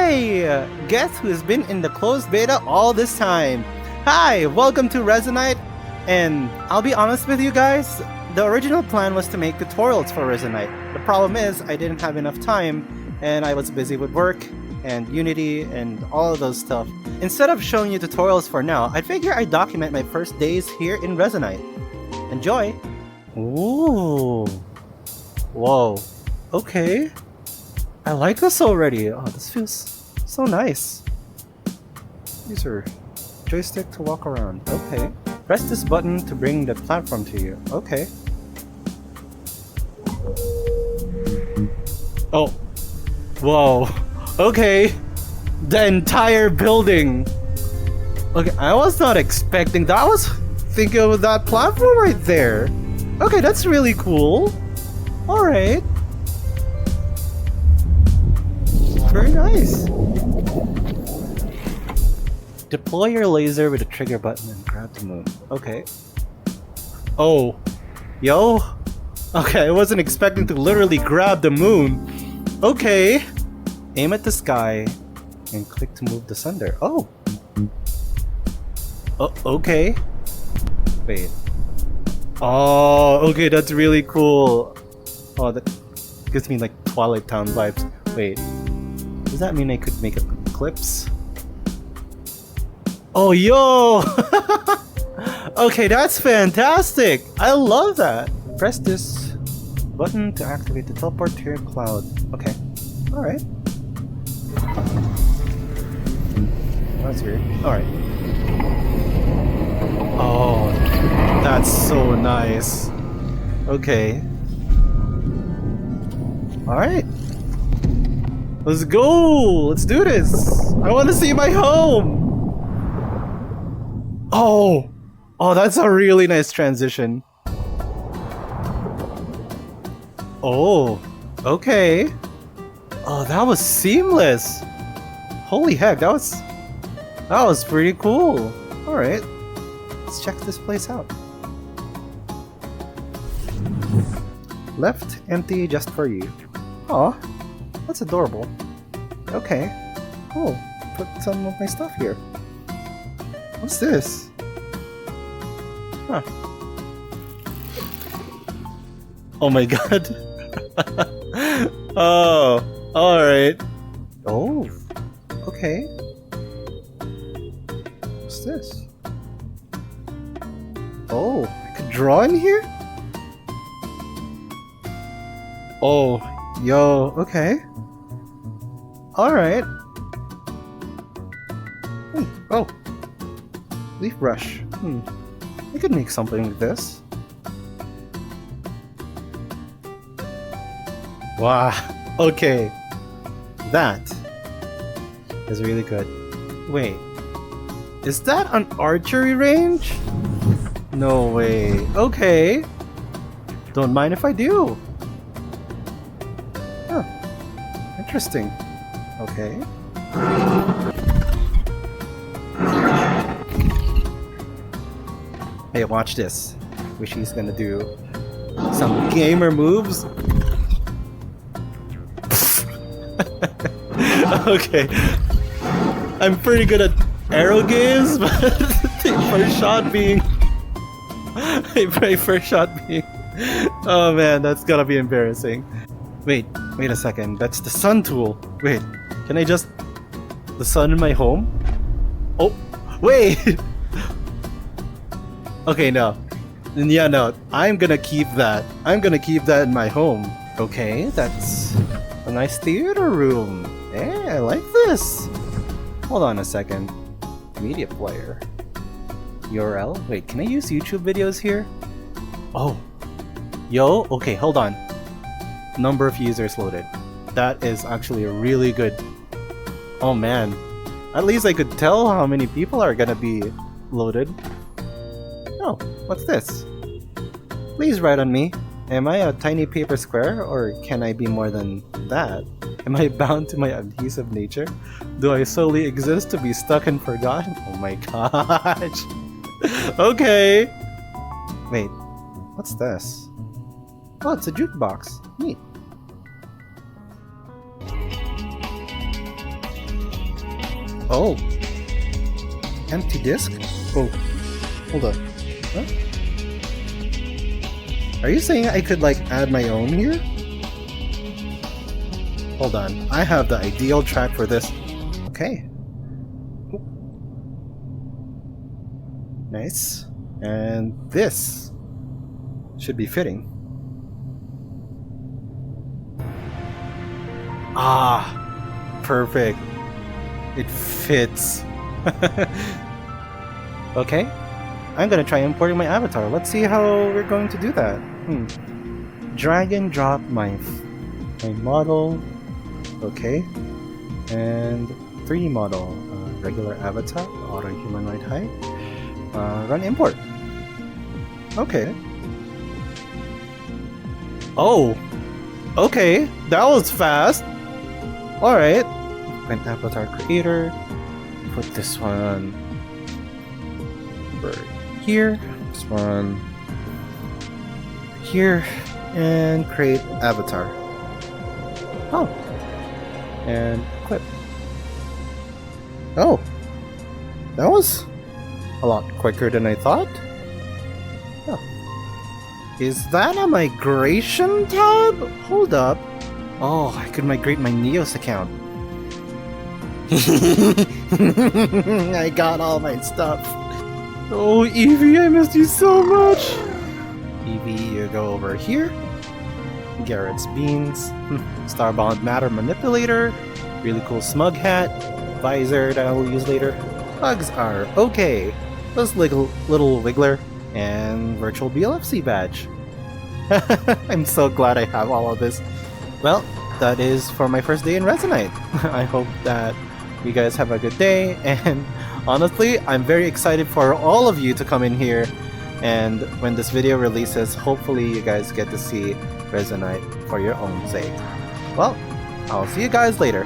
Hey! Guess who's been in the closed beta all this time? Hi! Welcome to Resonite, and I'll be honest with you guys, the original plan was to make tutorials for Resonite. The problem is, I didn't have enough time, and I was busy with work, and Unity, and all of those stuff. Instead of showing you tutorials for now, I figure I'd document my first days here in Resonite. Enjoy! Ooh! Whoa. Okay. I like this already. Oh, this feels so nice. These are joystick to walk around. Okay. Press this button to bring the platform to you. Okay. Oh. Whoa. Okay. The entire building. Okay, I was not expecting that. I was thinking of that platform right there. Okay, that's really cool. Alright. Very nice. Deploy your laser with the trigger button and grab the moon. Okay. Oh. Yo. Okay, I wasn't expecting to literally grab the moon. Okay. Aim at the sky and click to move the sun there. Oh. Oh, okay. Wait. Oh, okay, that's really cool. Oh, that gives me like Twilight Town vibes. Wait. Does that mean I could make an eclipse? Oh, yo! Okay, that's fantastic! I love that! Press this button to activate the teleport to your cloud. Okay. Alright. That's weird. Alright. Oh, that's so nice. Okay. Alright. Let's go! Let's do this! I want to see my home! Oh! Oh, that's a really nice transition. Oh, okay. Oh, that was seamless! Holy heck, that was pretty cool. Alright. Let's check this place out. Left empty just for you. Aw. That's adorable. Okay. Cool. Put some of my stuff here. What's this? Huh. Oh my god. Oh. Alright. Oh. Okay. What's this? Oh. I could draw in here? Oh. Yo. Okay. Alright. Oh. Leaf brush. I could make something with this. Wow. Okay. That is really good. Wait. Is that an archery range? No way. Okay. Don't mind if I do. Huh. Interesting. Okay. Hey, watch this. Wish he's gonna do some gamer moves. Okay. I'm pretty good at arrow games, but the first shot being... Oh man, that's gotta be embarrassing. Wait a second. That's the sun tool. Wait, can I just... the sun in my home? Oh, wait! Okay, no. Yeah, no. I'm gonna keep that. I'm gonna keep that in my home. Okay, that's a nice theater room. Hey, I like this. Hold on a second. Media player. URL? Wait, can I use YouTube videos here? Oh. Yo, okay, hold on. Number of users loaded. That is actually a really good... Oh man. At least I could tell how many people are gonna be loaded. Oh, what's this? Please write on me. Am I a tiny paper square, or can I be more than that? Am I bound to my adhesive nature? Do I solely exist to be stuck and forgotten? Oh my gosh. Okay. Wait, what's this? Oh, it's a jukebox. Neat. Oh. Empty disk? Oh. Hold on. Huh? Are you saying I could like add my own here? Hold on. I have the ideal track for this. Okay. Ooh. Nice. And this should be fitting. Ah, perfect. It fits. Okay, I'm gonna try importing my avatar. Let's see how we're going to do that. Drag and drop my model. Okay, and 3D model. Regular avatar, auto humanoid height. Run import. Okay. Oh, okay, that was fast. Alright, an avatar creator, put this one over here, this one here, and create avatar. Oh, and equip. Oh, that was a lot quicker than I thought. Oh. Is that a migration tab? Hold up. Oh, I could migrate my Neos account. I got all my stuff. Oh, Evie, I missed you so much. Evie, you go over here. Garrett's Beans. Starbound Matter Manipulator. Really cool smug hat. Visor that I will use later. Bugs are okay. This little Wiggler. And Virtual BLFC badge. I'm so glad I have all of this. Well, that is for my first day in Resonite. I hope that you guys have a good day, and honestly, I'm very excited for all of you to come in here, and when this video releases, hopefully you guys get to see Resonite for your own sake. Well, I'll see you guys later.